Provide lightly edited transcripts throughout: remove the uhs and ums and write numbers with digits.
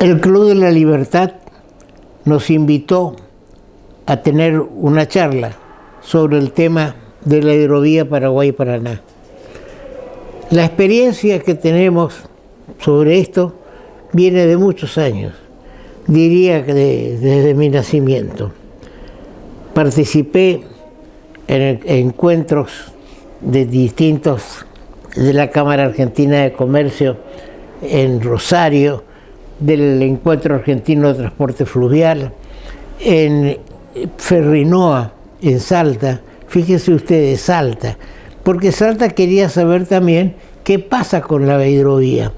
El Club de la Libertad nos invitó a tener una charla sobre el tema de la hidrovía Paraguay-Paraná. La experiencia que tenemos sobre esto viene de muchos años, diría que desde mi nacimiento. Participé en encuentros de la Cámara Argentina de Comercio en Rosario, del Encuentro Argentino de Transporte Fluvial, en Ferrinoa, en Salta. Fíjense ustedes, Salta, porque Salta quería saber también qué pasa con la hidrovía.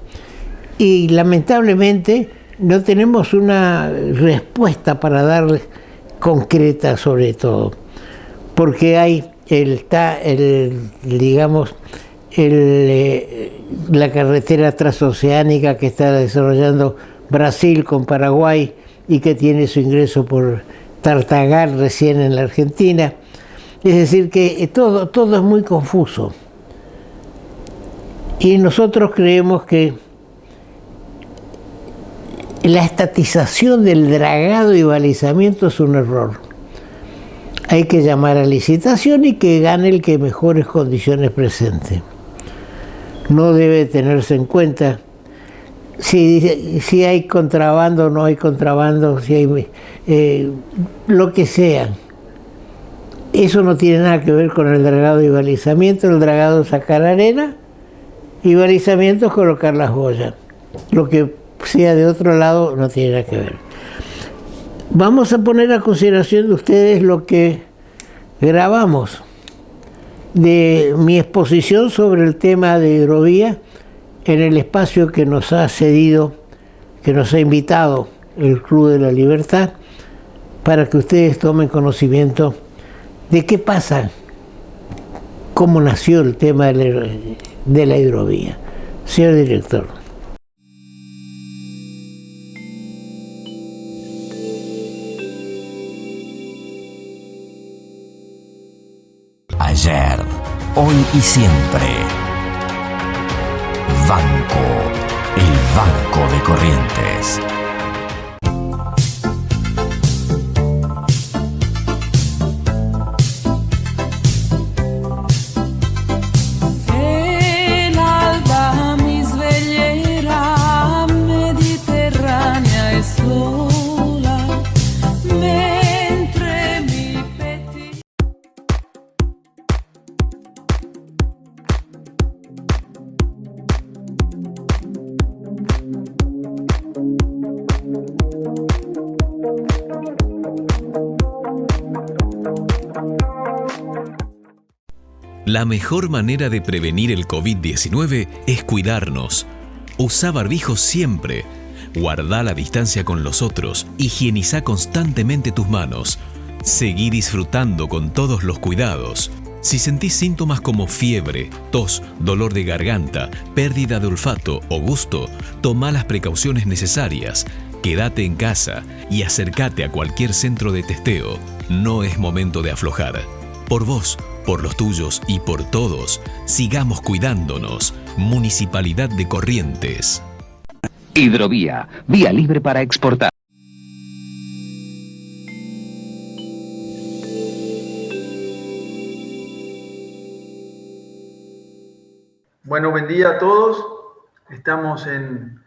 Y lamentablemente no tenemos una respuesta para darles concreta sobre todo, porque hay la carretera transoceánica que está desarrollando Brasil con Paraguay y que tiene su ingreso por Tartagal recién en la Argentina. Es decir, que todo es muy confuso. Y nosotros creemos que la estatización del dragado y balizamiento es un error. Hay que llamar a licitación y que gane el que mejores condiciones presente. No debe tenerse en cuenta si hay contrabando o no hay contrabando, si hay lo que sea. Eso no tiene nada que ver con el dragado y balizamiento. El dragado es sacar arena y balizamiento es colocar las boyas. Lo que sea de otro lado no tiene nada que ver. Vamos a poner a consideración de ustedes lo que grabamos de mi exposición sobre el tema de hidrovía en el espacio que nos ha cedido, que nos ha invitado el Club de la Libertad, para que ustedes tomen conocimiento de qué pasa, cómo nació el tema de la hidrovía. Señor director. Ayer, hoy y siempre. Banco, el Banco de Corrientes. La mejor manera de prevenir el COVID-19 es cuidarnos. Usa barbijo siempre. Guarda la distancia con los otros. Higieniza constantemente tus manos. Seguí disfrutando con todos los cuidados. Si sentís síntomas como fiebre, tos, dolor de garganta, pérdida de olfato o gusto, toma las precauciones necesarias. Quédate en casa y acércate a cualquier centro de testeo. No es momento de aflojar. Por vos, por los tuyos y por todos, sigamos cuidándonos. Municipalidad de Corrientes. Hidrovía, vía libre para exportar. Bueno, buen día a todos. Estamos en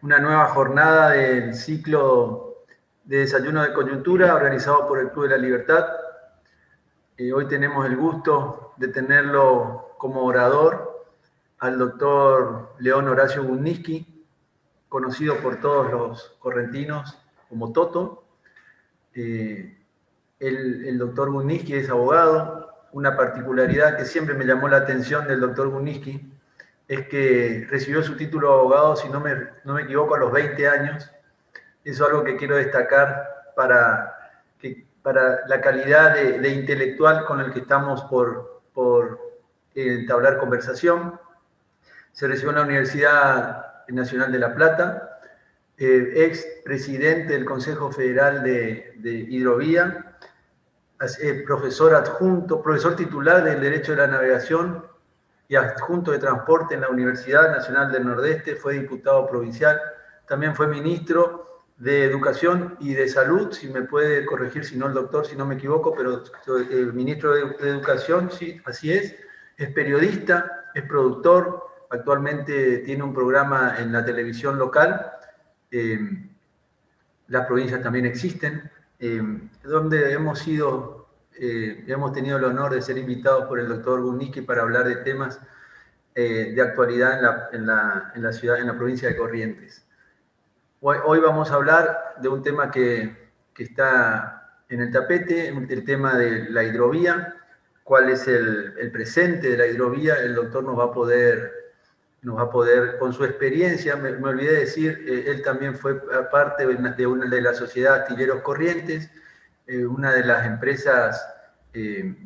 una nueva jornada del ciclo de desayuno de coyuntura organizado por el Club de la Libertad. Hoy tenemos el gusto de tenerlo como orador al doctor León Horacio Gundniski, conocido por todos los correntinos como Toto. El doctor Gundniski es abogado. Una particularidad que siempre me llamó la atención del doctor Gundniski es que recibió su título de abogado, si no me equivoco, a los 20 años. Eso es algo que quiero destacar para la calidad de intelectual con el que estamos por entablar conversación. Se recibió en la Universidad Nacional de La Plata, ex presidente del Consejo Federal de Hidrovía, profesor adjunto, profesor titular del Derecho de la Navegación y adjunto de Transporte en la Universidad Nacional del Nordeste, fue diputado provincial, también fue ministro de Educación y de Salud, si me puede corregir, si no el doctor, si no me equivoco, pero el ministro de Educación, sí, así es periodista, es productor, actualmente tiene un programa en la televisión local, las provincias también existen, donde hemos tenido el honor de ser invitados por el doctor Gurnicki para hablar de temas de actualidad en la ciudad, en la provincia de Corrientes. Hoy vamos a hablar de un tema que está en el tapete, el tema de la hidrovía, cuál es el presente de la hidrovía. El doctor nos va a poder con su experiencia, me olvidé decir, él también fue parte de la sociedad Astilleros Corrientes, una de las empresas de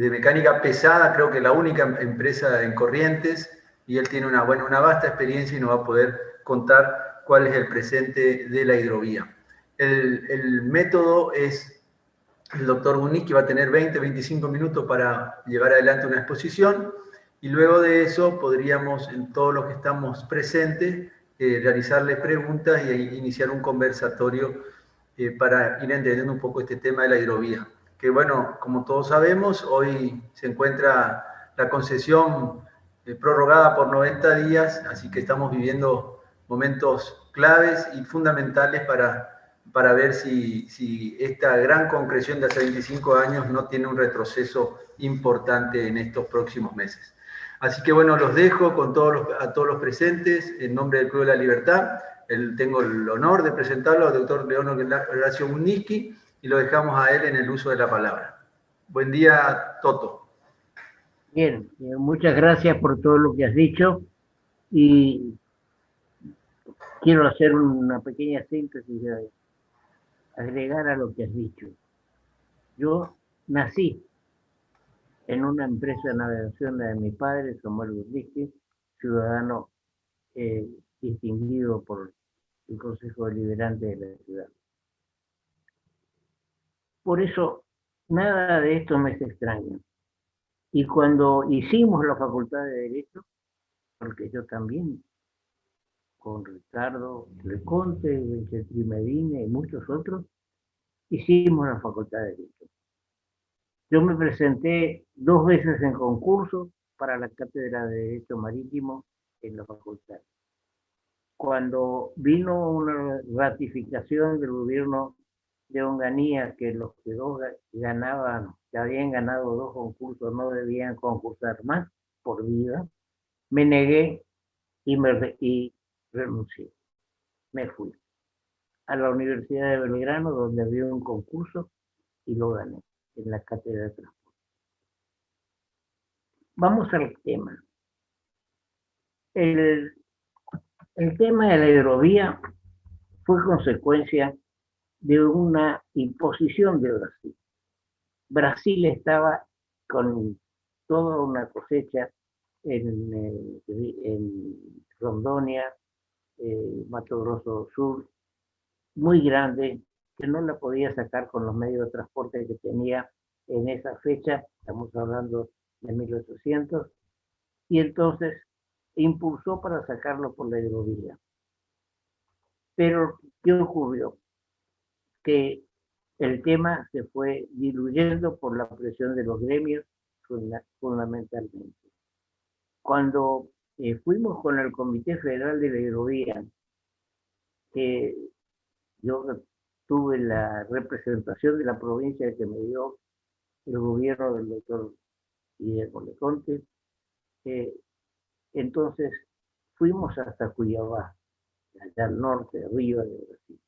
mecánica pesada, creo que la única empresa en Corrientes, y él tiene una vasta experiencia y nos va a poder contar cuál es el presente de la hidrovía. El método es, el doctor Gurnicki va a tener 20-25 minutos para llevar adelante una exposición, y luego de eso podríamos, en todos los que estamos presentes, realizarle preguntas e iniciar un conversatorio para ir entendiendo un poco este tema de la hidrovía. Que bueno, como todos sabemos, hoy se encuentra la concesión prorrogada por 90 días, así que estamos viviendo momentos claves y fundamentales para ver si esta gran concreción de hace 25 años no tiene un retroceso importante en estos próximos meses. Así que bueno, los dejo a todos los presentes en nombre del Club de la Libertad. Tengo el honor de presentarlo al doctor Leonor Horacio Gurnicki y lo dejamos a él en el uso de la palabra. Buen día, Toto. Bien, muchas gracias por todo lo que has dicho y quiero hacer una pequeña síntesis de agregar a lo que has dicho. Yo nací en una empresa de navegación de mi padre, Samuel Gurnicki, ciudadano distinguido por el Consejo Deliberante de la ciudad. Por eso, nada de esto me es extraño. Y cuando hicimos la Facultad de Derecho, porque yo también, con Ricardo Leconte, Vicentri Medina y muchos otros, hicimos la Facultad de Derecho. Yo me presenté 2 veces en concurso para la Cátedra de Derecho Marítimo en la facultad. Cuando vino una ratificación del gobierno de Onganía que los que que habían ganado 2 concursos no debían concursar más por vida, me negué y renuncié. Me fui a la Universidad de Belgrano, donde había un concurso, y lo gané en la Cátedra de Transporte. Vamos al tema. El tema de la hidrovía fue consecuencia de una imposición de Brasil. Brasil estaba con toda una cosecha en Rondônia, Mato Grosso Sur, muy grande, que no la podía sacar con los medios de transporte que tenía en esa fecha, estamos hablando de 1800, y entonces impulsó para sacarlo por la hidrovía. Pero, ¿qué ocurrió? Que el tema se fue diluyendo por la presión de los gremios, fundamentalmente. Cuando fuimos con el Comité Federal de la Hidrovía, yo tuve la representación de la provincia que me dio el gobierno del doctor Guillermo Leconte, entonces fuimos hasta Cuiabá, allá al norte, arriba de Brasil.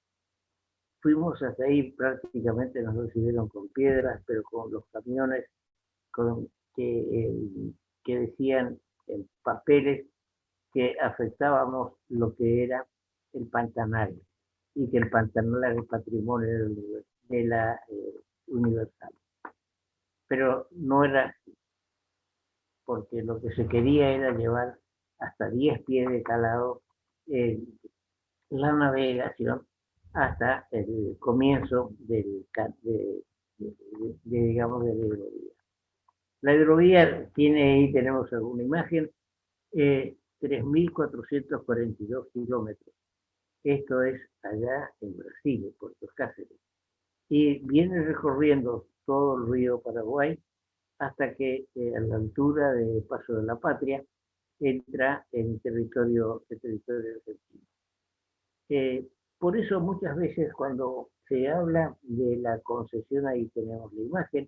Fuimos hasta ahí, prácticamente nos recibieron con piedras, pero con los camiones que decían en papeles que afectábamos lo que era el Pantanal, y que el Pantanal era el patrimonio de la Universal. Pero no era así, porque lo que se quería era llevar hasta 10 pies de calado la navegación hasta el comienzo digamos, de la hidrovía. La hidrovía tiene, ahí tenemos alguna imagen, 3.442 kilómetros. Esto es allá en Brasil, en Puerto Cáceres. Y viene recorriendo todo el río Paraguay hasta que a la altura de Paso de la Patria entra en territorio argentino. Por eso muchas veces cuando se habla de la concesión, ahí tenemos la imagen,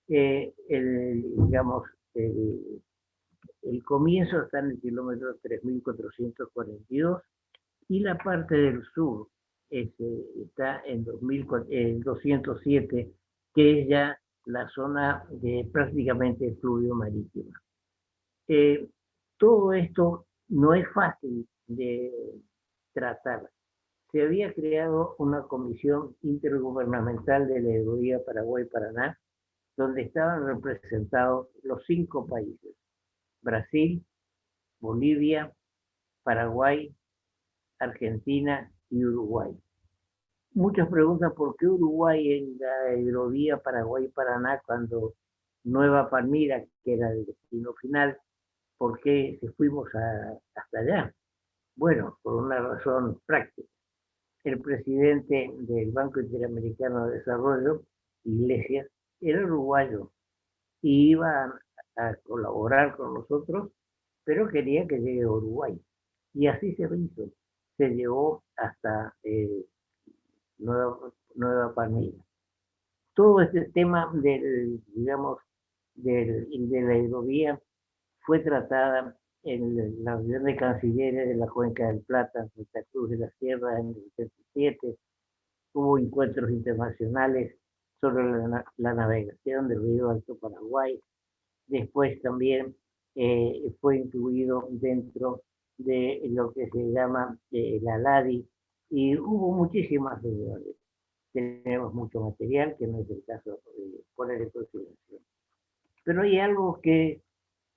digamos, el comienzo está en el kilómetro 3.442 y la parte del sur está en 207, que es ya la zona de prácticamente fluvido marítimo. Todo esto no es fácil de tratar. Se había creado una comisión intergubernamental de la hidrovía Paraguay-Paraná, donde estaban representados los 5 países: Brasil, Bolivia, Paraguay, Argentina y Uruguay. Muchos preguntan por qué Uruguay en la hidrovía Paraguay-Paraná, cuando Nueva Palmira, que era el destino final, ¿por qué fuimos hasta allá? Bueno, por una razón práctica. El presidente del Banco Interamericano de Desarrollo, Iglesias, era uruguayo y iba a colaborar con nosotros, pero quería que llegue a Uruguay. Y así se hizo. Se llevó hasta Nueva Palmira. Todo este tema digamos, de la hidrovía fue tratada en la reunión de cancilleres de la Cuenca del Plata, Santa Cruz de la Sierra, en el 77. Hubo encuentros internacionales sobre la navegación del río Alto Paraguay. Después también fue incluido dentro de lo que se llama la LADI, y hubo muchísimas reuniones. Tenemos mucho material, que no es el caso de poner en consideración. Pero hay algo que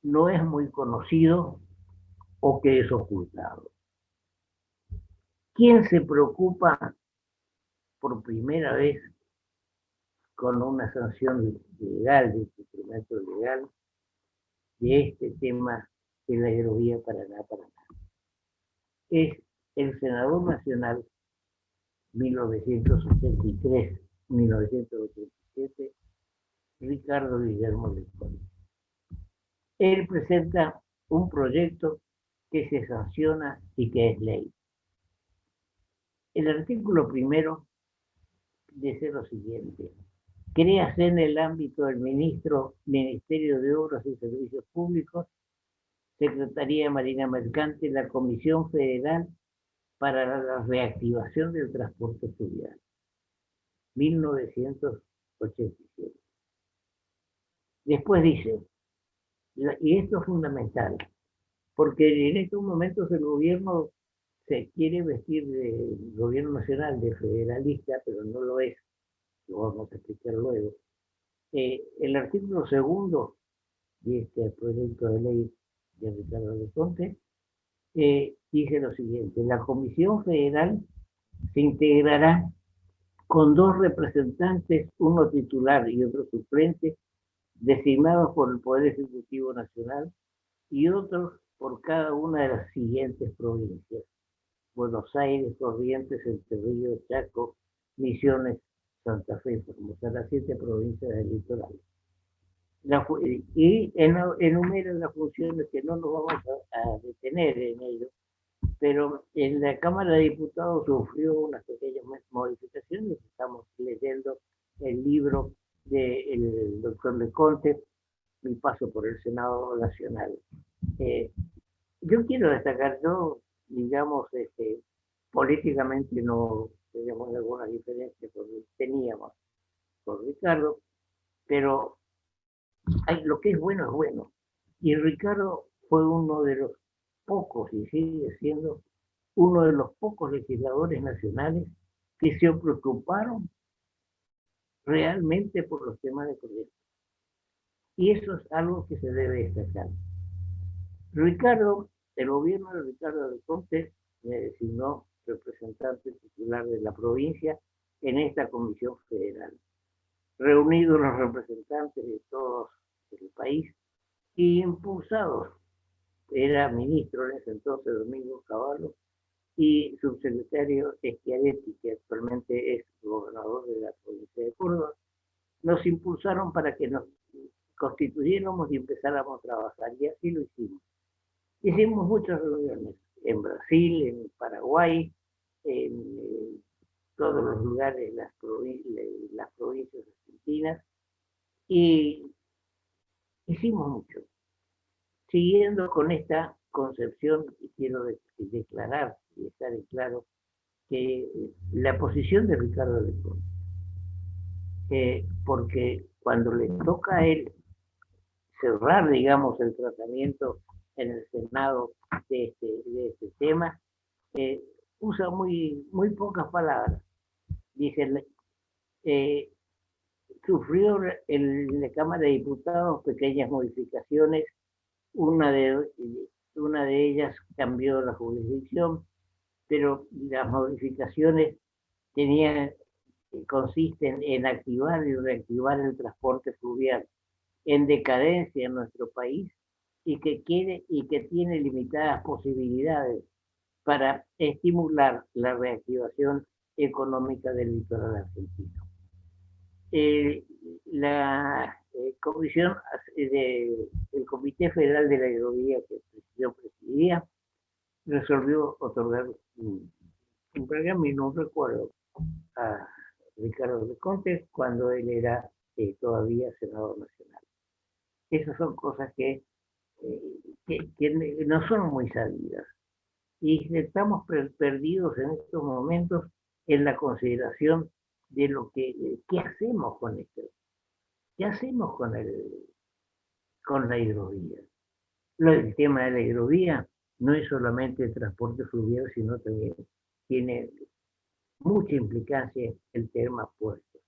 no es muy conocido o que es ocultado. ¿Quién se preocupa por primera vez con una sanción legal, de instrumento legal, de este tema de la hidrovía Paraná-Paraná? Es el senador nacional 1983-1987, Ricardo Guillermo León. Él presenta un proyecto que se sanciona y que es ley. El artículo primero dice lo siguiente: créase en el ámbito del Ministerio de Obras y Servicios Públicos, Secretaría de Marina Mercante, la Comisión Federal para la Reactivación del Transporte Fluvial, 1987. Después dice, y esto es fundamental, porque en estos momentos el gobierno se quiere vestir de gobierno nacional, de federalista, pero no lo es, lo vamos a explicar luego. El artículo segundo de este proyecto de ley de Ricardo Leconte dice lo siguiente: la Comisión Federal se integrará con 2 representantes, uno titular y otro suplente, designados por el Poder Ejecutivo Nacional, y otros por cada una de las siguientes provincias: Buenos Aires, Corrientes, Entre Ríos, Chaco, Misiones, Santa Fe, Formosa, las 7 provincias del litoral. Y enumeran las funciones, que no nos vamos a detener en ello, pero en la Cámara de Diputados sufrió unas pequeñas modificaciones. Estamos leyendo el libro del doctor Leconte, Mi paso por el Senado Nacional. Yo quiero destacar, digamos, políticamente no tenemos alguna diferencia, porque teníamos con Ricardo, pero lo que es bueno es bueno. Y Ricardo fue uno de los pocos, y sigue siendo uno de los pocos legisladores nacionales que se preocuparon realmente por los temas de corriente. Y eso es algo que se debe destacar. El gobierno de Ricardo Leconte me designó representante titular de la provincia en esta comisión federal. Reunidos los representantes de todo el país y impulsados era ministro en ese entonces, Domingo Cavallo, y subsecretario Schiaretti, que actualmente es gobernador de la provincia de Córdoba, nos impulsaron para que nos constituyéramos y empezáramos a trabajar, y así lo hicimos. Hicimos muchas reuniones en Brasil, en Paraguay, en todos los lugares, las provincias argentinas, y hicimos mucho. Siguiendo con esta concepción, quiero declarar y estar en claro que la posición de Ricardo León, porque cuando le toca a él cerrar, digamos, el tratamiento en el Senado de este tema, usa muy pocas palabras. Dice, sufrió en la Cámara de Diputados pequeñas modificaciones, una de ellas cambió la jurisdicción, pero las modificaciones consisten en activar y reactivar el transporte fluvial en decadencia en nuestro país y que tiene limitadas posibilidades para estimular la reactivación económica del litoral argentino. La comisión del Comité Federal de la Hidrovía que yo presidía resolvió otorgar un premio, y no recuerdo, a Ricardo Leconte cuando él era todavía senador nacional. Esas son cosas que no son muy sabidas. Y estamos perdidos en estos momentos en la consideración de qué hacemos con esto. ¿Qué hacemos con la hidrovía? El tema de la hidrovía no es solamente el transporte fluvial, sino también tiene mucha implicancia el tema puertos.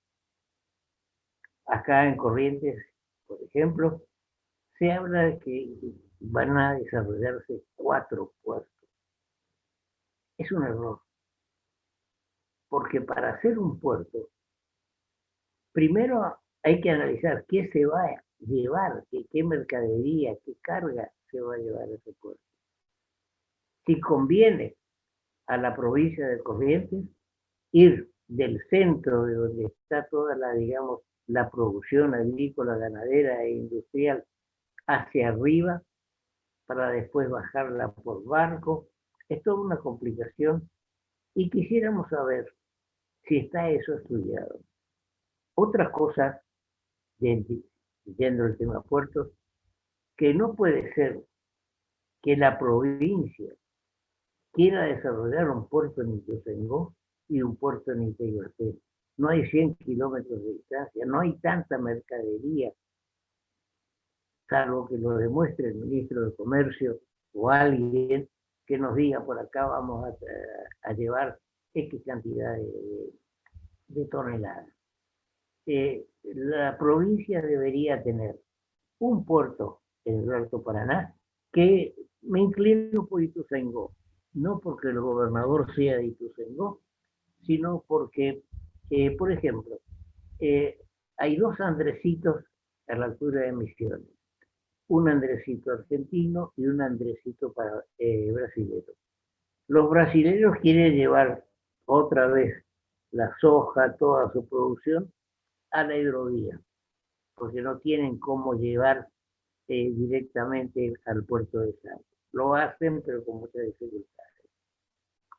Acá en Corrientes, por ejemplo, se habla de que van a desarrollarse 4 puertos. Es un error, porque para hacer un puerto, primero hay que analizar qué se va a llevar, qué mercadería, qué carga se va a llevar a ese puerto. Si conviene a la provincia de Corrientes ir del centro de donde está toda la producción agrícola, ganadera e industrial hacia arriba para después bajarla por barco, es toda una complicación y quisiéramos saber si está eso estudiado. Otra cosa, yendo al tema puertos, que no puede ser que la provincia quiera desarrollar un puerto en Ituzaingó y un puerto en Ituzaingó. No hay 100 kilómetros de distancia, no hay tanta mercadería, salvo que lo demuestre el ministro de Comercio o alguien que nos diga por acá vamos a llevar X cantidad de toneladas. La provincia debería tener un puerto en el Alto Paraná, que me inclino por Ituzaingó, no porque el gobernador sea de Ituzaingó, sino porque, por ejemplo, hay 2 Andresitos a la altura de Misiones, un Andresito argentino y un Andresito brasilero. Los brasileños quieren llevar otra vez la soja, toda su producción, a la hidrovía, porque no tienen cómo llevar directamente al puerto de Santos. Lo hacen, pero con mucha dificultad.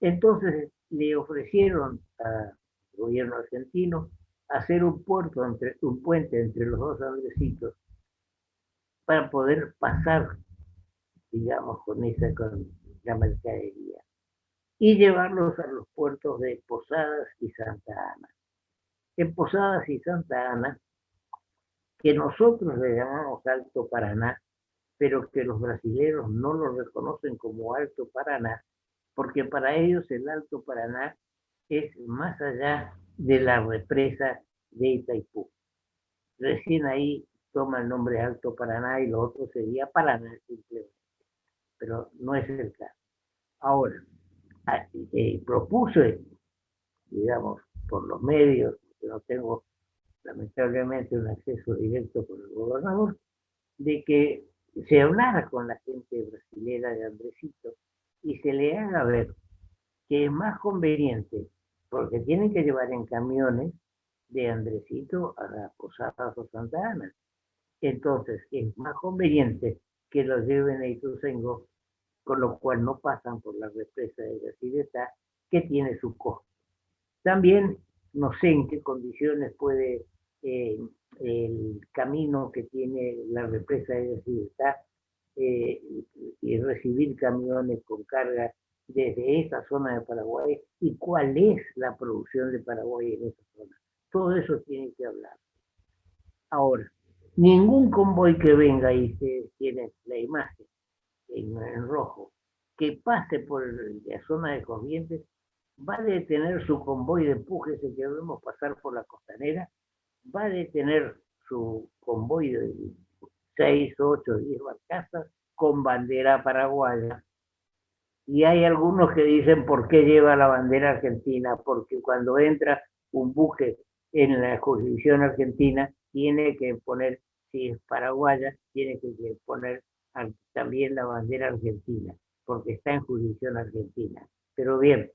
Entonces le ofrecieron al gobierno argentino hacer un puente entre los 2 Andresitos para poder pasar, digamos, con la mercadería y llevarlos a los puertos de Posadas y Santa Ana. En Posadas y Santa Ana, que nosotros le llamamos Alto Paraná, pero que los brasileños no lo reconocen como Alto Paraná, porque para ellos el Alto Paraná es más allá de la represa de Itaipú. Recién ahí toma el nombre Alto Paraná y lo otro sería Paraná simplemente, pero no es el caso. Ahora, propuse, digamos, por los medios, que no tengo lamentablemente un acceso directo con el gobernador, de que se hablara con la gente brasilera de Andresito y se le haga ver que es más conveniente, porque tienen que llevar en camiones de Andresito a las Posadas o Santa Ana. Entonces, es más conveniente que los lleven a Ituzaingó, con lo cual no pasan por la represa de Yacyretá, que tiene su costo. También no sé en qué condiciones puede el camino que tiene la represa de Yacyretá y recibir camiones con carga desde esa zona de Paraguay y cuál es la producción de Paraguay en esa zona. Todo eso tiene que hablar. Ahora, ningún convoy que venga, y ustedes tienen la imagen en rojo, que pase por la zona de Corrientes, va a detener su convoy de empuje, ese que vemos pasar por la costanera, va a detener su convoy de 6, 8, 10 barcazas con bandera paraguaya. Y hay algunos que dicen por qué lleva la bandera argentina, porque cuando entra un buque en la jurisdicción argentina, tiene que poner, si es paraguaya, tiene que poner también la bandera argentina, porque está en jurisdicción argentina. Pero bien,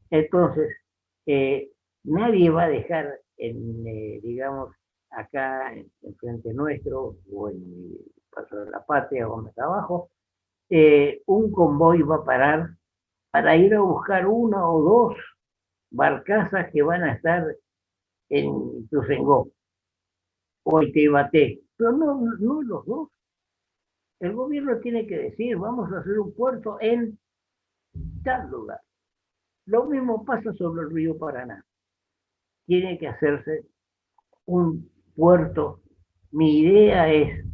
entonces, nadie va a dejar, digamos, acá en frente nuestro, o en el Paso de la Patria, o más abajo, un convoy va a parar para ir a buscar una o dos barcazas que van a estar en Ituzaingó o en Teibaté, pero no los dos. El gobierno tiene que decir, vamos a hacer un puerto en tal lugar. Lo mismo pasa sobre el río Paraná. Tiene que hacerse un puerto. Mi idea es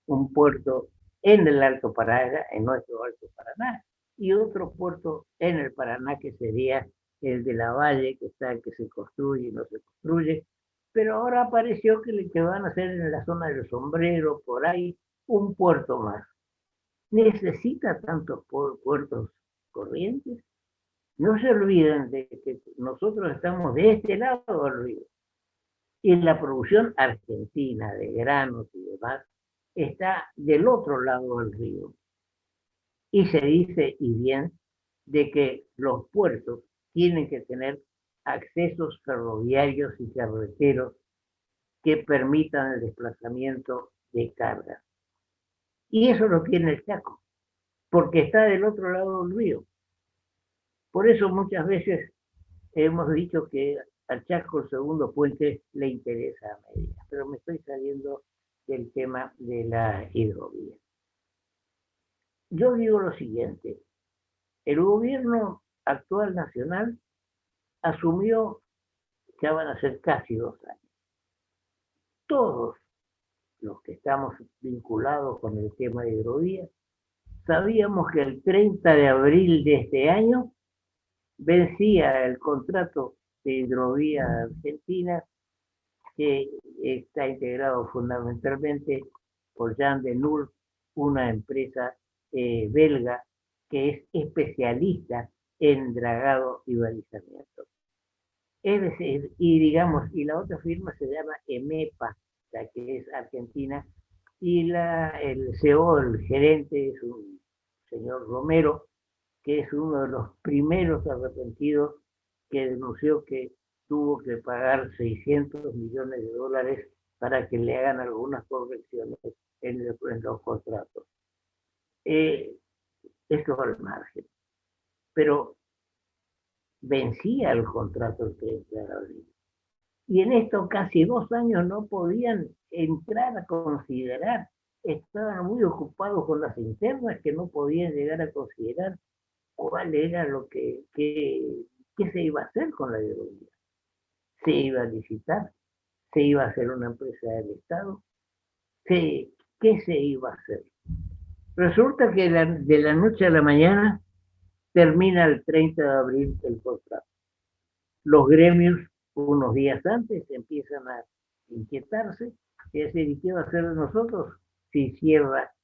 un puerto en el Alto Paraná, en nuestro Alto Paraná, y otro puerto en el Paraná que sería el de la Valle, que está, que se construye y no se construye, pero ahora apareció que van a hacer en la zona del Sombrero, por ahí, un puerto más. ¿Necesita tantos puertos Corrientes? No se olviden de que nosotros estamos de este lado del río. Y la producción argentina de granos y demás está del otro lado del río. Y se dice, y bien, de que los puertos tienen que tener accesos ferroviarios y carreteros que permitan el desplazamiento de carga. Y eso lo tiene el Chaco, porque está del otro lado del río. Por eso muchas veces hemos dicho que al Chaco el segundo puente le interesa a Mérida, pero me estoy saliendo del tema de la hidrovía. Yo digo lo siguiente, el gobierno actual nacional asumió, ya van a ser casi 2 años. Todos los que estamos vinculados con el tema de hidrovía, sabíamos que el 30 de abril de este año vencía el contrato de hidrovía argentina, que está integrado fundamentalmente por Jan de Nul, una empresa belga que es especialista en dragado y balizamiento. Es decir, y digamos, y la otra firma se llama EMEPA, la que es argentina, y el CEO, el gerente, es un señor Romero, que es uno de los primeros arrepentidos que denunció que tuvo que pagar 600 millones de dólares para que le hagan algunas correcciones en los contratos. Esto al margen. Pero vencía el contrato el 30 de abril. Y en esto casi 2 años no podían entrar a considerar, estaban muy ocupados con las internas que no podían llegar a considerar cuál era lo qué se iba a hacer con la hidrovía. Se iba a licitar, se iba a hacer una empresa del Estado, ¿qué se iba a hacer? Resulta que de la noche a la mañana termina el 30 de abril el contrato. Los gremios, unos días antes, empiezan a inquietarse, es decir, ¿y qué va a hacer de nosotros si cierra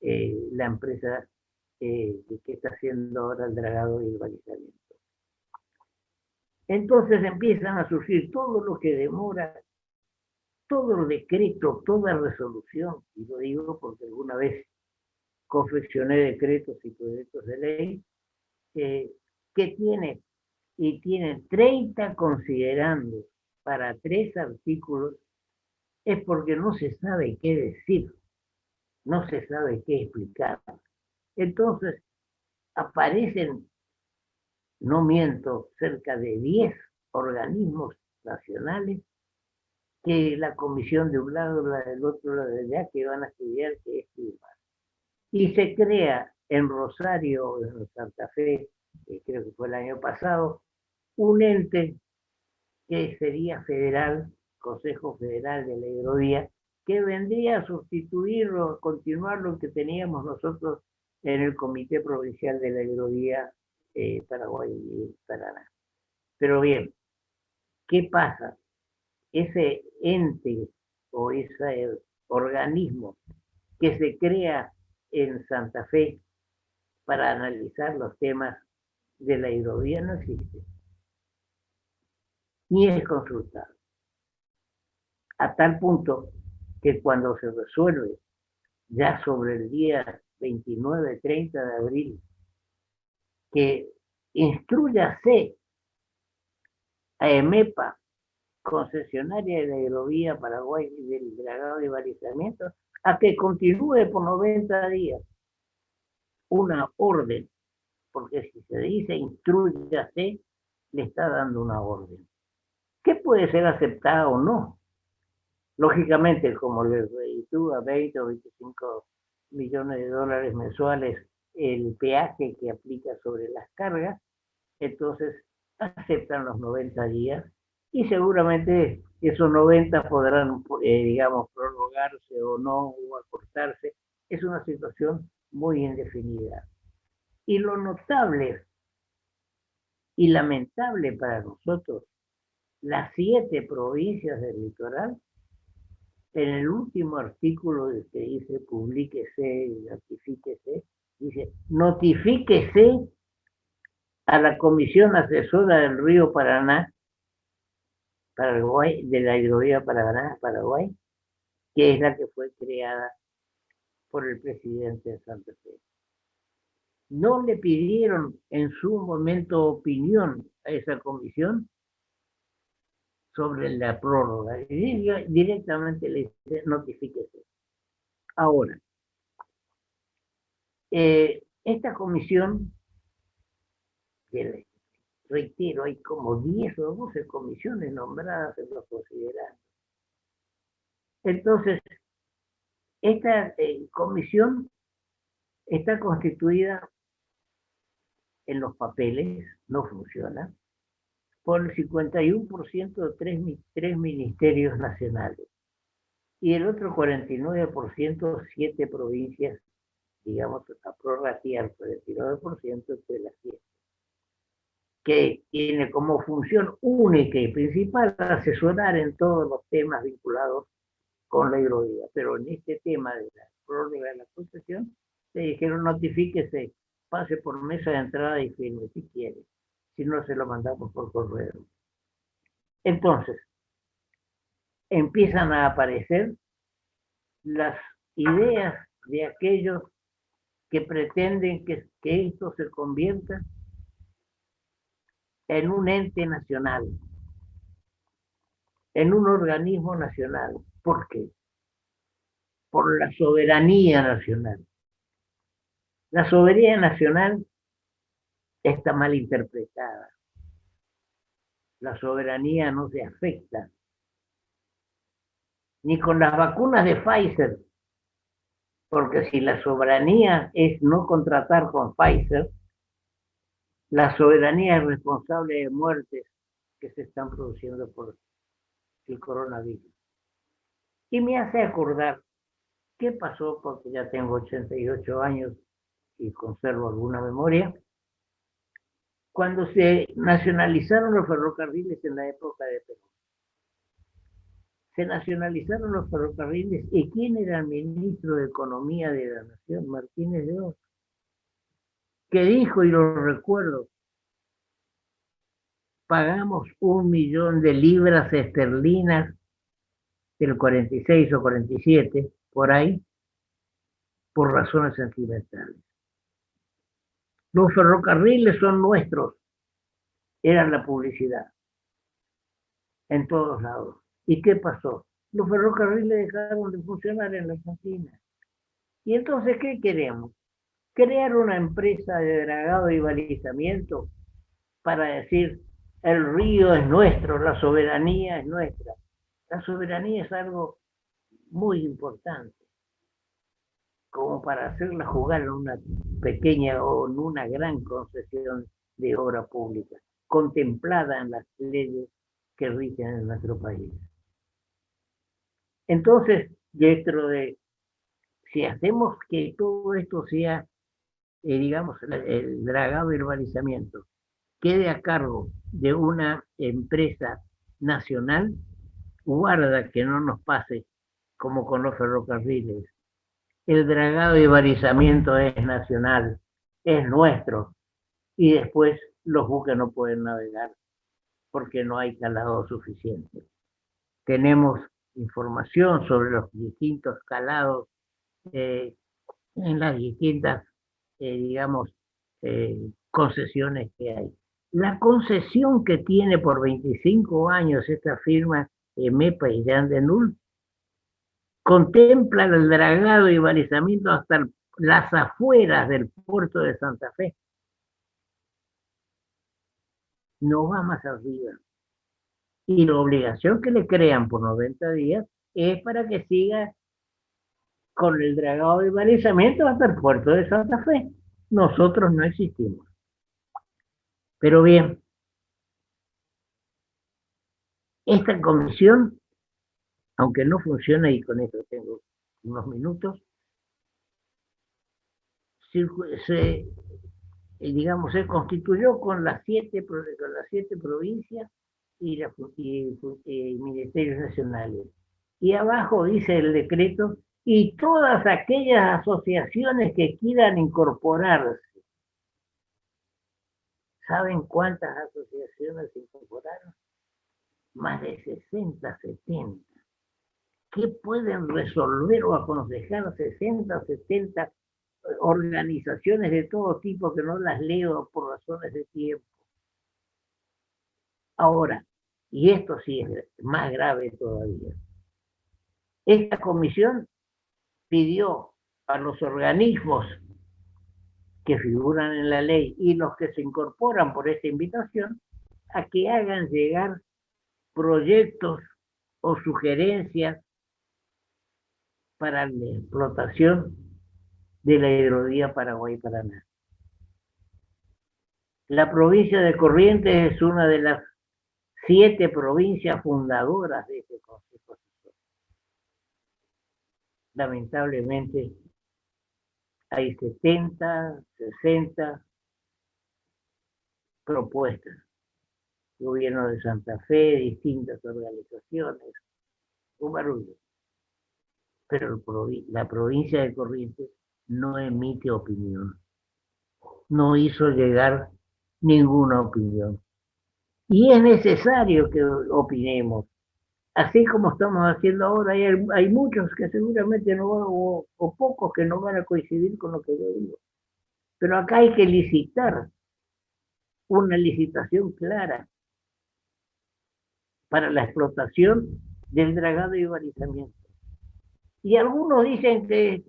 la empresa que está haciendo ahora el dragado y el balizamiento? Entonces empiezan a surgir todo lo que demora todo decreto, toda resolución, y lo digo porque alguna vez confeccioné decretos y proyectos de ley, que tiene, y tiene 30 considerandos para 3 artículos, es porque no se sabe qué decir, no se sabe qué explicar. Entonces, aparecen, no miento, cerca de 10 organismos nacionales que la comisión de un lado, la del otro, la de allá, que van a estudiar que es clima. Y se crea en Rosario, en Santa Fe, creo que fue el año pasado, un ente que sería federal, Consejo Federal de la Hidrovía, que vendría a sustituir o a continuar lo que teníamos nosotros en el Comité Provincial de la Hidrovía Paraguay y Paraná. Pero bien, ¿qué pasa? Ese ente o ese organismo que se crea en Santa Fe para analizar los temas de la hidrovía no existe, ni es consultado. A tal punto que cuando se resuelve, ya sobre el día 29-30 de abril, que instrúyase a EMEPA, concesionaria de la hidrovía Paraguay y del dragado y balizamiento, a que continúe por 90 días una orden, porque si se dice instrúyase, le está dando una orden, que puede ser aceptada o no. Lógicamente, como le reditúa 20 o 25 millones de dólares mensuales el peaje que aplica sobre las cargas, entonces aceptan los 90 días y seguramente esos 90 podrán, digamos, prorrogarse o no, o acortarse. Es una situación muy indefinida. Y lo notable y lamentable para nosotros, las 7 provincias del litoral, en el último artículo que dice publíquese y notifíquese, dice notifíquese a la Comisión Asesora del Río Paraná, Paraguay, de la hidrovía Paraná, Paraguay, que es la que fue creada por el presidente de Santa Fe. No le pidieron en su momento opinión a esa comisión sobre la prórroga. Y directamente le dice notifíquese. Ahora, esta comisión, que reitero, hay como 10 o 12 comisiones nombradas en los considerandos. Entonces, esta comisión está constituida en los papeles, no funciona, por el 51% de 3 ministerios nacionales y el otro 49%, 7 provincias, digamos, a prorratear 49% de las 7, que tiene como función única y principal asesorar en todos los temas vinculados con la hidrovía. Pero en este tema de la prórroga de la concesión, le dijeron notifíquese, pase por mesa de entrada y firme si quiere, si no se lo mandamos por correo. Entonces, empiezan a aparecer las ideas de aquellos que pretenden que esto se convierta en un ente nacional, en un organismo nacional. ¿Por qué? Por la soberanía nacional. La soberanía nacional está mal interpretada. La soberanía no se afecta ni con las vacunas de Pfizer, porque si la soberanía es no contratar con Pfizer, la soberanía es responsable de muertes que se están produciendo por el coronavirus. Y me hace acordar qué pasó, porque ya tengo 88 años y conservo alguna memoria, cuando se nacionalizaron los ferrocarriles en la época de Perón. Se nacionalizaron los ferrocarriles, ¿y quién era el ministro de Economía de la Nación? Martínez de Oz, que dijo, y lo recuerdo, pagamos 1 millón de libras esterlinas del 46 o 47, por ahí, por razones sentimentales. Los ferrocarriles son nuestros, era la publicidad, en todos lados. ¿Y qué pasó? Los ferrocarriles dejaron de funcionar en la Argentina. ¿Y entonces qué queremos? Crear una empresa de dragado y balizamiento para decir, el río es nuestro, la soberanía es nuestra. La soberanía es algo muy importante, como para hacerla jugar en una pequeña o en una gran concesión de obra pública, contemplada en las leyes que rigen en nuestro país. Entonces, dentro de, si hacemos que todo esto sea, digamos, el dragado y el balizamiento, quede a cargo de una empresa nacional, guarda que no nos pase como con los ferrocarriles. El dragado y balizamiento es nacional, es nuestro, y después los buques no pueden navegar porque no hay calado suficiente. Tenemos información sobre los distintos calados en las distintas, digamos, concesiones que hay. La concesión que tiene por 25 años esta firma MEPA y Jean de Null contempla el dragado y balizamiento hasta las afueras del puerto de Santa Fe. No va más arriba. Y la obligación que le crean por 90 días es para que siga con el dragado y balizamiento hasta el puerto de Santa Fe. Nosotros no existimos. Pero bien, esta comisión, aunque no funciona, y con esto tengo unos minutos, digamos, se constituyó con las 7 provincias y ministerios nacionales. Y abajo dice el decreto, y todas aquellas asociaciones que quieran incorporarse. ¿Saben cuántas asociaciones se incorporaron? Más de 60, 70. ¿Qué pueden resolver o aconsejar 60, 70 organizaciones de todo tipo que no las leo por razones de tiempo? Ahora, y esto sí es más grave todavía, esta comisión pidió a los organismos que figuran en la ley y los que se incorporan por esta invitación a que hagan llegar proyectos o sugerencias para la explotación de la hidrovía Paraguay-Paraná. La provincia de Corrientes es una de las 7 provincias fundadoras de este Consejo Asesor. Lamentablemente, hay 70, 60 propuestas. Gobierno de Santa Fe, distintas organizaciones, un barullo. Pero la provincia de Corrientes no emite opinión. No hizo llegar ninguna opinión. Y es necesario que opinemos. Así como estamos haciendo ahora, hay muchos que seguramente no van, o pocos que no van a coincidir con lo que yo digo. Pero acá hay que licitar, una licitación clara para la explotación del dragado y balizamiento. Y algunos dicen que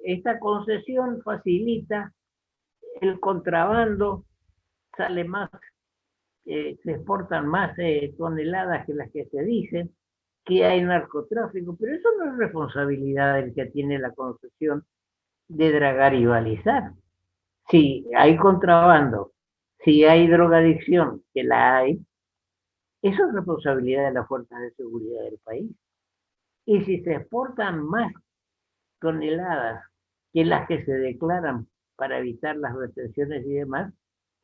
esta concesión facilita el contrabando, sale más, se exportan más toneladas que las que se dicen, que hay narcotráfico, pero eso no es responsabilidad del que tiene la concesión de dragar y balizar. Si hay contrabando, si hay drogadicción, que la hay, eso es responsabilidad de las fuerzas de seguridad del país. Y si se exportan más toneladas que las que se declaran para evitar las retenciones y demás,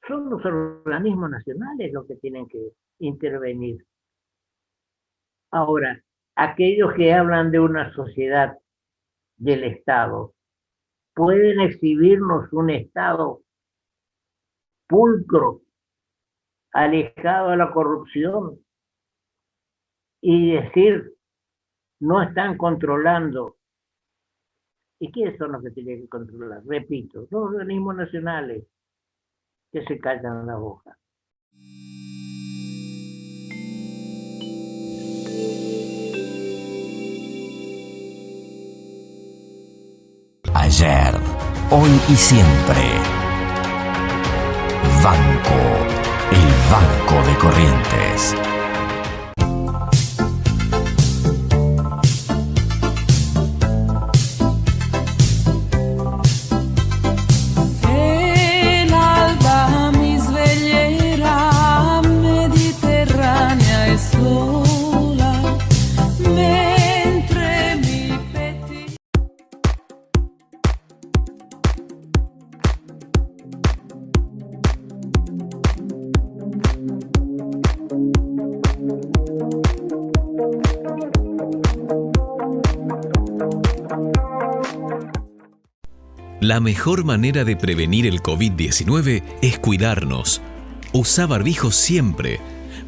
son los organismos nacionales los que tienen que intervenir. Ahora, aquellos que hablan de una sociedad del Estado, pueden exhibirnos un Estado pulcro, alejado de la corrupción, y decir no están controlando. ¿Y quiénes son los que tienen que controlar? Repito, los organismos nacionales que se callan la boca. Ayer, hoy y siempre. Banco, el Banco de Corrientes. El alba mi sveglierà mediterranea e sola, mentre mi petti. La mejor manera de prevenir el COVID-19 es cuidarnos. Usa barbijo siempre.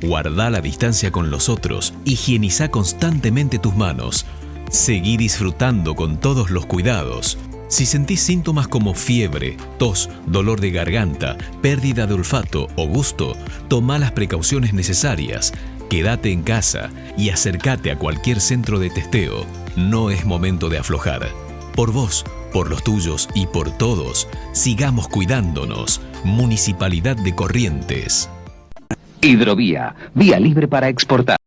Guarda la distancia con los otros. Higieniza constantemente tus manos. Seguí disfrutando con todos los cuidados. Si sentís síntomas como fiebre, tos, dolor de garganta, pérdida de olfato o gusto, toma las precauciones necesarias. Quédate en casa y acércate a cualquier centro de testeo. No es momento de aflojar. Por vos, por los tuyos y por todos, sigamos cuidándonos. Municipalidad de Corrientes. Hidrovía, vía libre para exportar.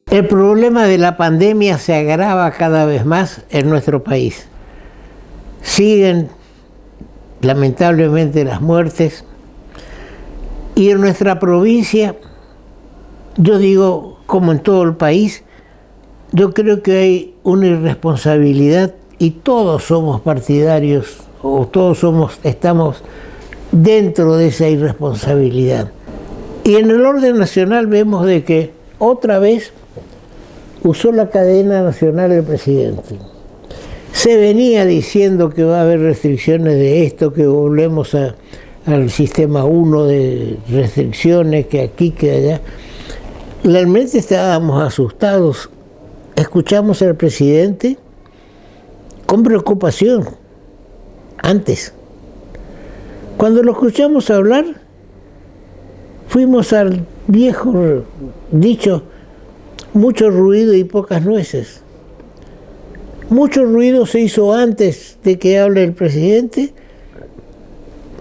El problema de la pandemia se agrava cada vez más en nuestro país. Siguen, lamentablemente, las muertes. Y en nuestra provincia, yo digo, como en todo el país, yo creo que hay una irresponsabilidad y todos somos partidarios o todos estamos dentro de esa irresponsabilidad. Y en el orden nacional vemos de que otra vez usó la cadena nacional el presidente. Se venía diciendo que va a haber restricciones de esto, que volvemos al sistema 1 de restricciones, que aquí, que allá. Realmente estábamos asustados. Escuchamos al presidente con preocupación antes. Cuando lo escuchamos hablar, fuimos al viejo dicho, mucho ruido y pocas nueces. Mucho ruido se hizo antes de que hable el presidente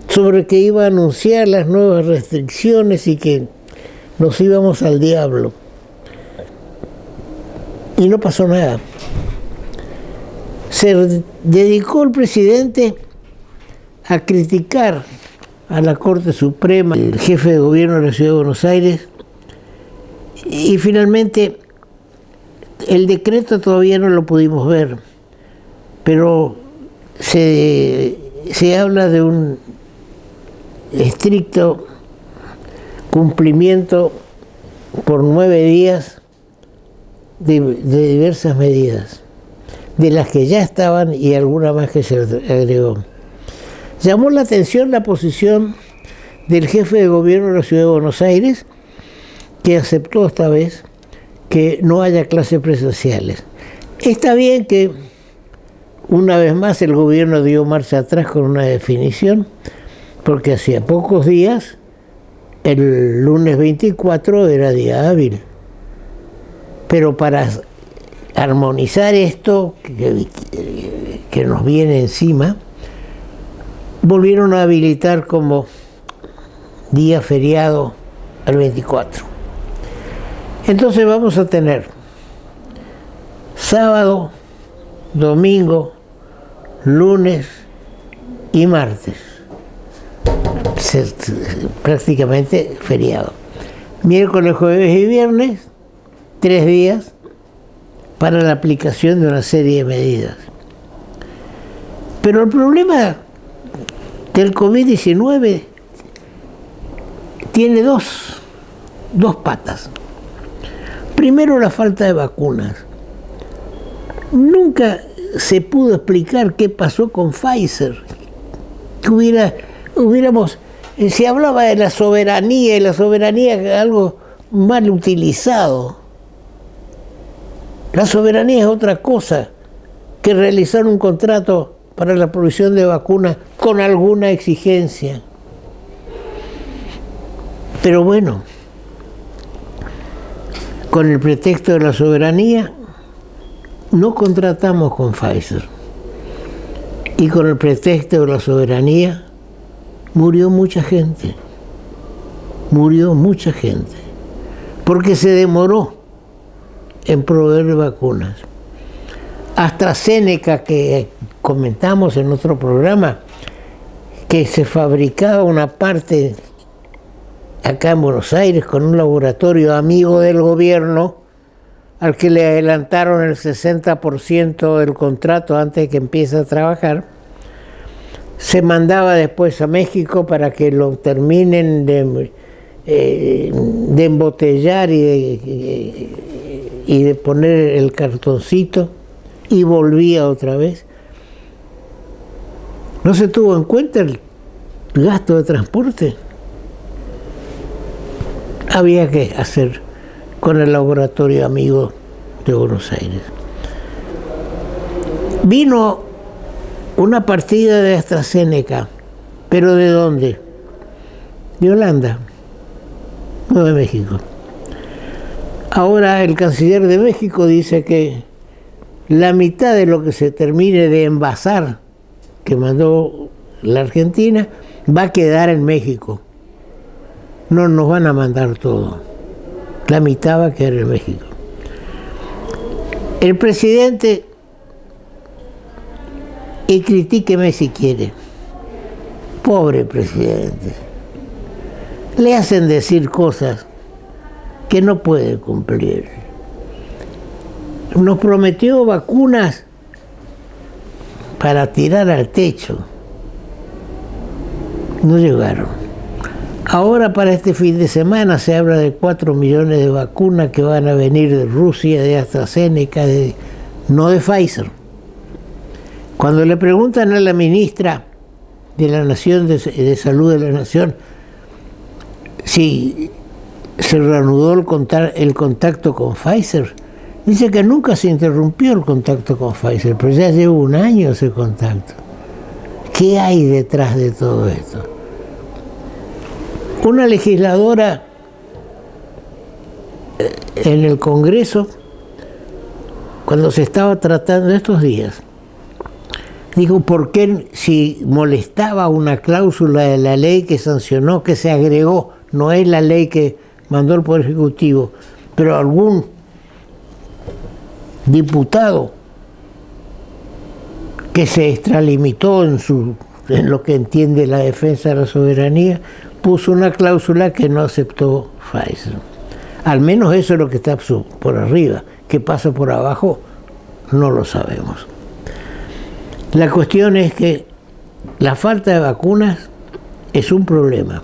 sobre que iba a anunciar las nuevas restricciones y que nos íbamos al diablo. Y no pasó nada. Se dedicó el presidente a criticar a la Corte Suprema, el jefe de gobierno de la Ciudad de Buenos Aires, y finalmente el decreto todavía no lo pudimos ver, pero se habla de un estricto cumplimiento por 9 días de diversas medidas, de las que ya estaban y alguna más que se agregó. Llamó la atención la posición del jefe de gobierno de la Ciudad de Buenos Aires, que aceptó esta vez que no haya clases presenciales. Está bien que una vez más el gobierno dio marcha atrás con una definición, porque hacía pocos días, el lunes 24 era día hábil. Pero para armonizar esto que nos viene encima, volvieron a habilitar como día feriado al 24. Entonces vamos a tener sábado, domingo, lunes y martes, prácticamente feriado. Miércoles, jueves y viernes, 3 días para la aplicación de una serie de medidas. Pero el problema del COVID-19 tiene dos patas. Primero, la falta de vacunas. Nunca se pudo explicar qué pasó con Pfizer, que hubiera se hablaba de la soberanía, y la soberanía es algo mal utilizado. La soberanía es otra cosa que realizar un contrato para la provisión de vacunas con alguna exigencia. Pero bueno, con el pretexto de la soberanía, no contratamos con Pfizer. Y con el pretexto de la soberanía, murió mucha gente. Murió mucha gente. Porque se demoró en proveer vacunas. AstraZeneca, que comentamos en otro programa, que se fabricaba una parte acá en Buenos Aires con un laboratorio amigo del gobierno, al que le adelantaron el 60% del contrato antes de que empiece a trabajar, se mandaba después a México para que lo terminen de embotellar y de poner el cartoncito, y volvía otra vez. ¿No se tuvo en cuenta el gasto de transporte? Había que hacer con el laboratorio amigo de Buenos Aires. Vino una partida de AstraZeneca, pero ¿de dónde? De Holanda, no de México. Ahora el canciller de México dice que la mitad de lo que se termine de envasar, que mandó la Argentina, va a quedar en México. No nos van a mandar todo. La mitad va a quedar en México. El presidente, y critíqueme si quiere, pobre presidente, le hacen decir cosas que no puede cumplir. Nos prometió vacunas para tirar al techo. No llegaron. Ahora para este fin de semana se habla de 4 millones de vacunas que van a venir de Rusia, de AstraZeneca, no de Pfizer. Cuando le preguntan a la ministra de la Nación, de Salud de la Nación, si se reanudó el contacto con Pfizer, dice que nunca se interrumpió el contacto con Pfizer, pero ya lleva un año ese contacto. ¿Qué hay detrás de todo esto? Una legisladora en el Congreso, cuando se estaba tratando estos días, dijo, ¿por qué si molestaba una cláusula de la ley que sancionó, que se agregó, no es la ley que mandó el Poder Ejecutivo, pero algún diputado que se extralimitó en lo que entiende la defensa de la soberanía, puso una cláusula que no aceptó Pfizer? Al menos eso es lo que está por arriba. ¿Qué pasa por abajo? No lo sabemos. La cuestión es que la falta de vacunas es un problema.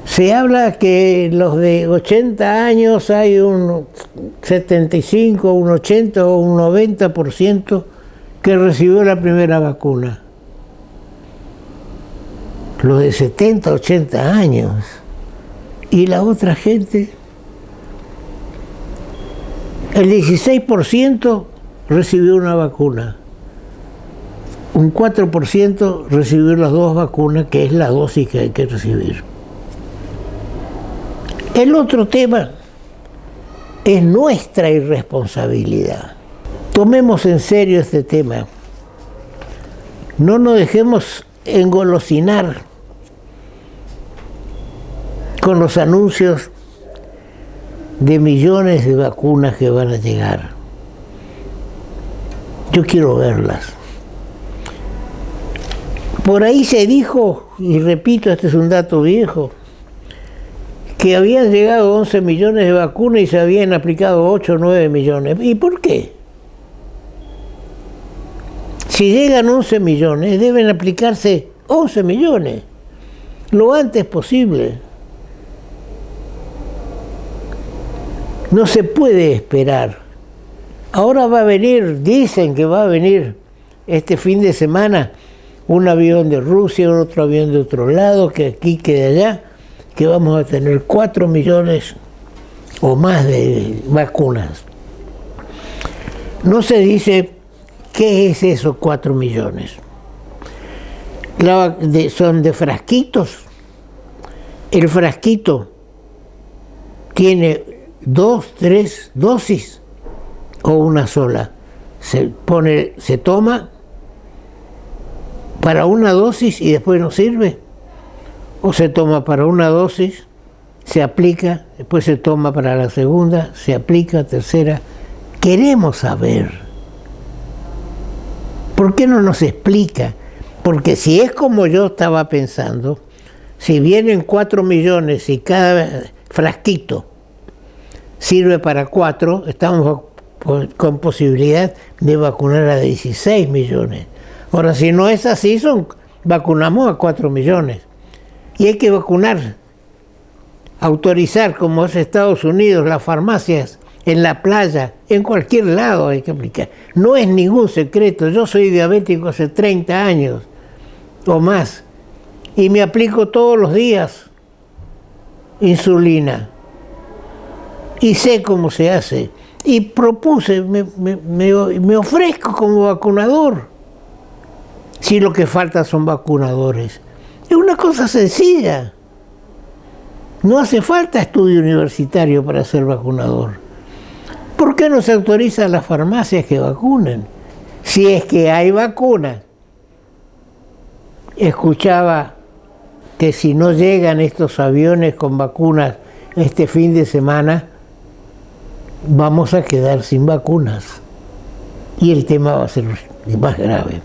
Se habla que los de 80 años hay un 75, un 80 o un 90% que recibió la primera vacuna. Los de 70, 80 años. Y la otra gente, el 16% recibió una vacuna. Un 4% recibió las 2 vacunas, que es la dosis que hay que recibir. El otro tema es nuestra irresponsabilidad. Tomemos en serio este tema. No nos dejemos engolosinar con los anuncios de millones de vacunas que van a llegar. Yo quiero verlas. Por ahí se dijo, y repito, este es un dato viejo, que habían llegado 11 millones de vacunas y se habían aplicado 8 o 9 millones. ¿Y por qué? Si llegan 11 millones, deben aplicarse 11 millones, lo antes posible. No se puede esperar. Ahora va a venir, dicen que va a venir este fin de semana, un avión de Rusia, otro avión de otro lado, que aquí, que de allá, que vamos a tener 4 millones o más de vacunas. No se dice qué es esos 4 millones. Son de frasquitos. El frasquito tiene 2, 3 dosis o una sola. Se toma para una dosis y después no sirve. O se toma para una dosis, se aplica, después se toma para la segunda, se aplica, tercera. Queremos saber. ¿Por qué no nos explica? Porque si es como yo estaba pensando, si vienen 4 millones y cada frasquito sirve para 4, estamos con posibilidad de vacunar a 16 millones. Ahora, si no es así, vacunamos a 4 millones. Y hay que vacunar, autorizar, como es Estados Unidos, las farmacias, en la playa, en cualquier lado hay que aplicar. No es ningún secreto. Yo soy diabético hace 30 años o más y me aplico todos los días insulina. Y sé cómo se hace. Y propuse, me ofrezco como vacunador. Si lo que falta son vacunadores. Es una cosa sencilla. No hace falta estudio universitario para ser vacunador. ¿Por qué no se autoriza a las farmacias que vacunen? Si es que hay vacunas. Escuchaba que si no llegan estos aviones con vacunas este fin de semana, vamos a quedar sin vacunas. Y el tema va a ser más grave.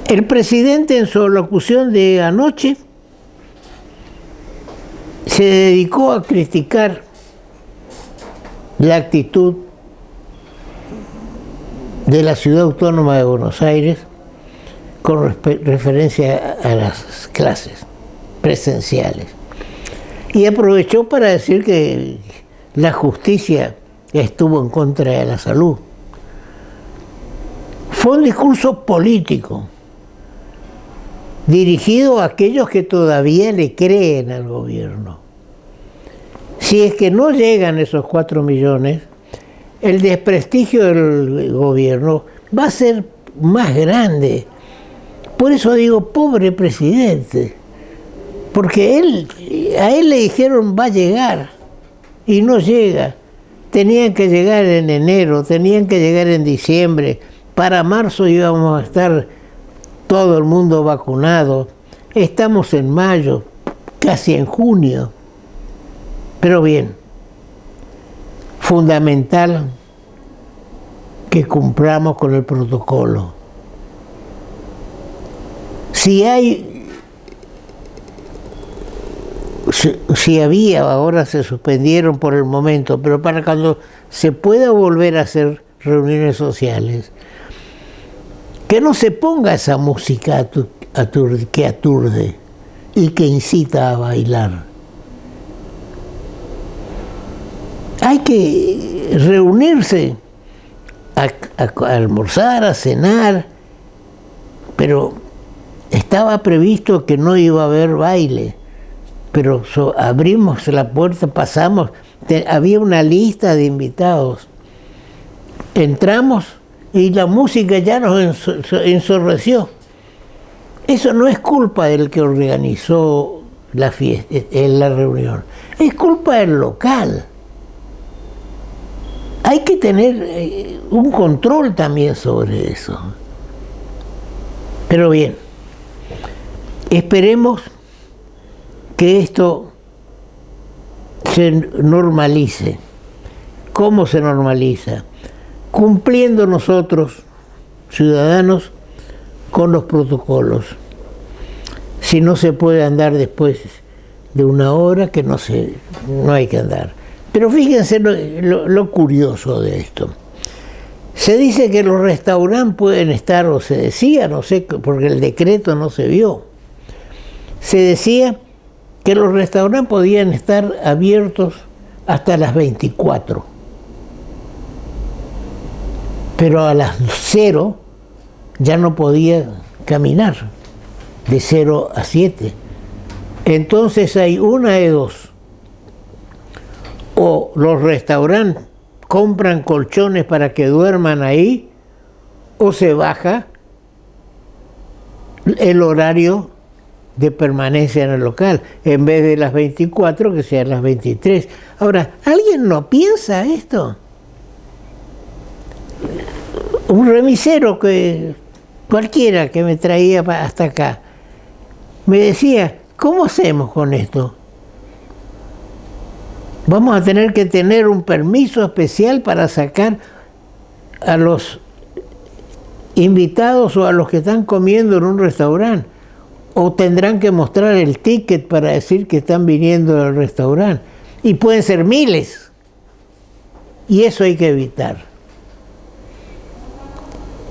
El presidente, en su locución de anoche, se dedicó a criticar la actitud de la Ciudad Autónoma de Buenos Aires con referencia a las clases presenciales. Y aprovechó para decir que la justicia estuvo en contra de la salud. Fue un discurso político, dirigido a aquellos que todavía le creen al gobierno. Si es que no llegan esos 4 millones, el desprestigio del gobierno va a ser más grande. Por eso digo, pobre presidente, porque a él le dijeron va a llegar y no llega. Tenían que llegar en enero, tenían que llegar en diciembre. Para marzo íbamos a estar todo el mundo vacunado. Estamos en mayo, casi en junio. Pero bien, fundamental que cumplamos con el protocolo. Si había, ahora se suspendieron por el momento, pero para cuando se pueda volver a hacer reuniones sociales, que no se ponga esa música que aturde y que incita a bailar. Hay que reunirse, a almorzar, a cenar, pero estaba previsto que no iba a haber baile, pero abrimos la puerta, pasamos, había una lista de invitados, entramos y la música ya nos ensorreció. Eso no es culpa del que organizó la fiesta, la reunión, es culpa del local. Hay que tener un control también sobre eso. Pero bien, esperemos que esto se normalice. ¿Cómo se normaliza? Cumpliendo nosotros, ciudadanos, con los protocolos. Si no se puede andar después de una hora, que no hay que andar. Pero fíjense lo curioso de esto. Se dice que los restaurantes pueden estar, o se decía, no sé, porque el decreto no se vio. Se decía que los restaurantes podían estar abiertos hasta las 24. Pero a las 0 ya no podía caminar de 0 a 7. Entonces hay una de dos. O los restaurantes compran colchones para que duerman ahí, o se baja el horario de permanencia en el local. En vez de las 24, que sean las 23. Ahora, ¿alguien no piensa esto? Un remisero cualquiera que me traía hasta acá, me decía, ¿cómo hacemos con esto? Vamos a tener que tener un permiso especial para sacar a los invitados o a los que están comiendo en un restaurante. O tendrán que mostrar el ticket para decir que están viniendo al restaurante. Y pueden ser miles. Y eso hay que evitar.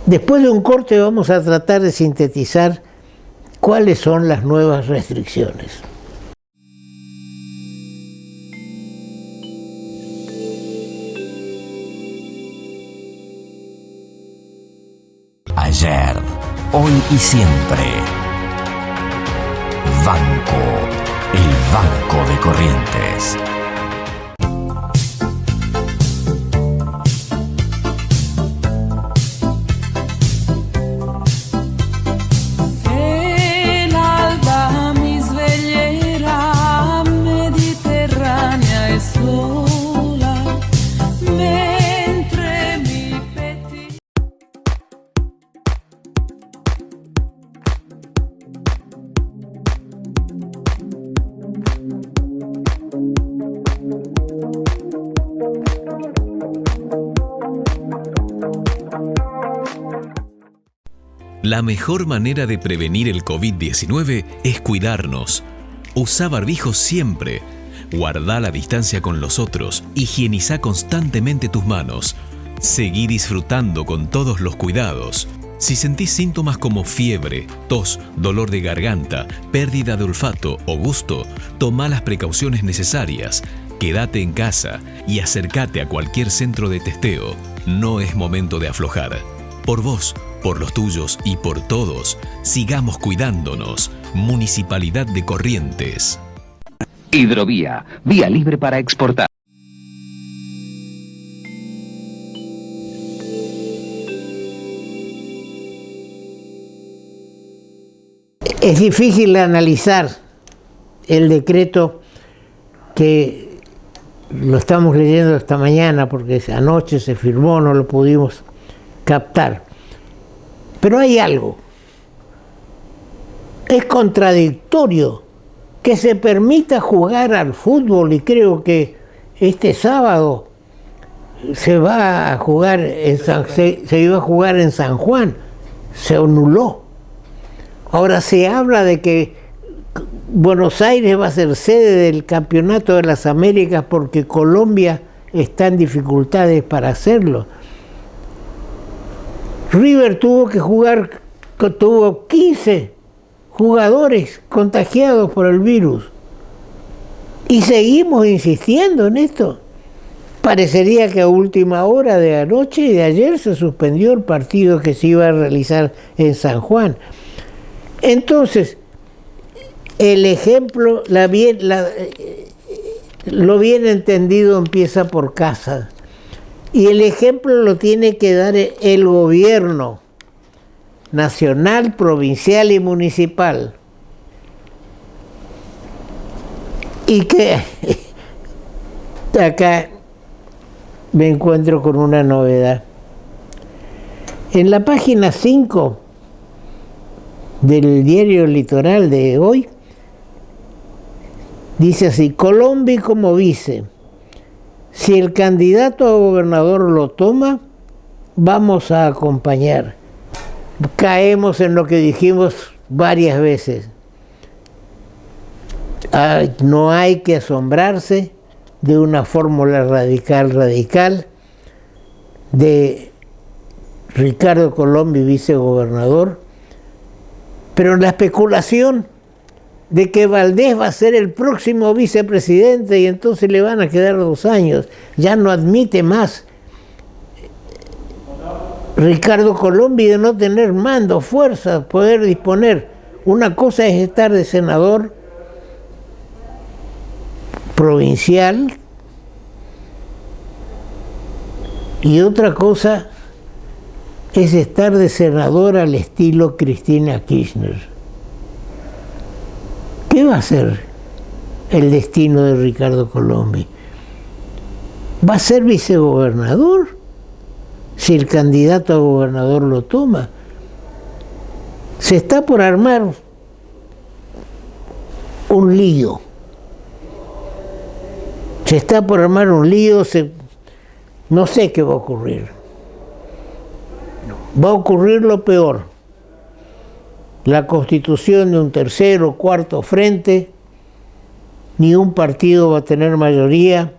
Después de un corte vamos a tratar de sintetizar cuáles son las nuevas restricciones. Ayer, hoy y siempre. Banco, el Banco de Corrientes. El alba mi sveglierà mediterranea e sola, mentre mi petti. La mejor manera de prevenir el COVID-19 es cuidarnos. Usa barbijo siempre. Guarda la distancia con los otros. Higieniza constantemente tus manos. Seguí disfrutando con todos los cuidados. Si sentís síntomas como fiebre, tos, dolor de garganta, pérdida de olfato o gusto, toma las precauciones necesarias. Quédate en casa y acércate a cualquier centro de testeo. No es momento de aflojar. Por vos, por los tuyos y por todos, sigamos cuidándonos. Municipalidad de Corrientes. Hidrovía, vía libre para exportar. Es difícil analizar el decreto que lo estamos leyendo esta mañana porque anoche se firmó, no lo pudimos captar. Pero hay algo. Es contradictorio que se permita jugar al fútbol y creo que este sábado se va a jugar se iba a jugar en San Juan, se anuló. Ahora se habla de que Buenos Aires va a ser sede del Campeonato de las Américas porque Colombia está en dificultades para hacerlo. River tuvo que jugar, tuvo 15 jugadores contagiados por el virus. Y seguimos insistiendo en esto. Parecería que a última hora de anoche y de ayer se suspendió el partido que se iba a realizar en San Juan. Entonces, el ejemplo, lo bien entendido empieza por casa. Y el ejemplo lo tiene que dar el gobierno nacional, provincial y municipal. Y que acá me encuentro con una novedad. En la página 5 del diario Litoral de hoy, dice así: Colombia como vice. Si el candidato a gobernador lo toma, vamos a acompañar. Caemos en lo que dijimos varias veces. No hay que asombrarse de una fórmula radical de Ricardo Colombia, vicegobernador, pero la especulación de que Valdés va a ser el próximo vicepresidente y entonces le van a quedar 2 años, ya no admite más Ricardo Colombi de no tener mando, fuerza, poder disponer. Una cosa es estar de senador provincial y otra cosa es estar de senador al estilo Cristina Kirchner. ¿Qué va a ser el destino de Ricardo Colombi? ¿Va a ser vicegobernador? Si el candidato a gobernador lo toma. Se está por armar un lío. Se está por armar un lío, no sé qué va a ocurrir. Va a ocurrir lo peor. La constitución de un tercer o cuarto frente, ni un partido va a tener mayoría,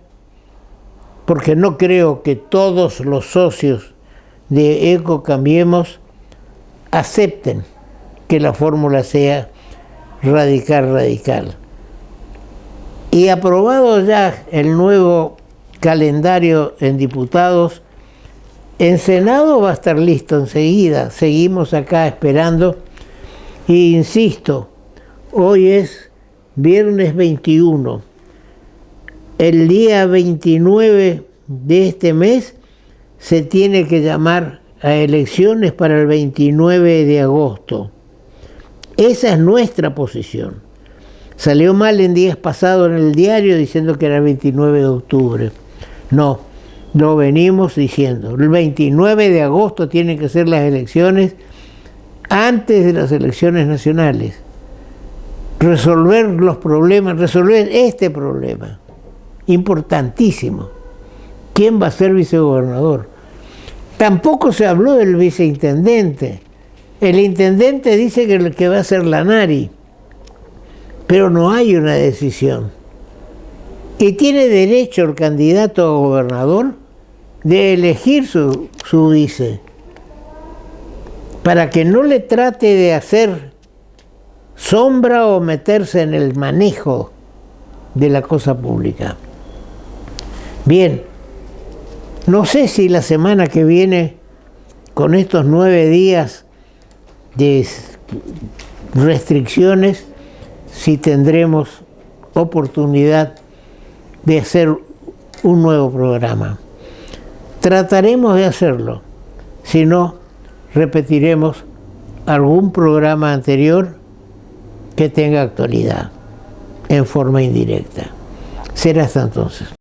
porque no creo que todos los socios de ECO Cambiemos acepten que la fórmula sea radical. Y aprobado ya el nuevo calendario en diputados, en Senado va a estar listo enseguida. Seguimos acá esperando. Y insisto, hoy es viernes 21. El día 29 de este mes se tiene que llamar a elecciones para el 29 de agosto. Esa es nuestra posición. Salió mal en días pasados en el diario diciendo que era el 29 de octubre. No, lo venimos diciendo. El 29 de agosto tienen que ser las elecciones antes de las elecciones nacionales. Resolver los problemas, resolver este problema. Importantísimo. ¿Quién va a ser vicegobernador? Tampoco se habló del viceintendente. El intendente dice que el que va a ser Lanari, pero no hay una decisión. Y tiene derecho el candidato a gobernador de elegir su vice, para que no le trate de hacer sombra o meterse en el manejo de la cosa pública. Bien, no sé si la semana que viene, con estos 9 días de restricciones, si tendremos oportunidad de hacer un nuevo programa. Trataremos de hacerlo, si no, repetiremos algún programa anterior que tenga actualidad, en forma indirecta. Será hasta entonces.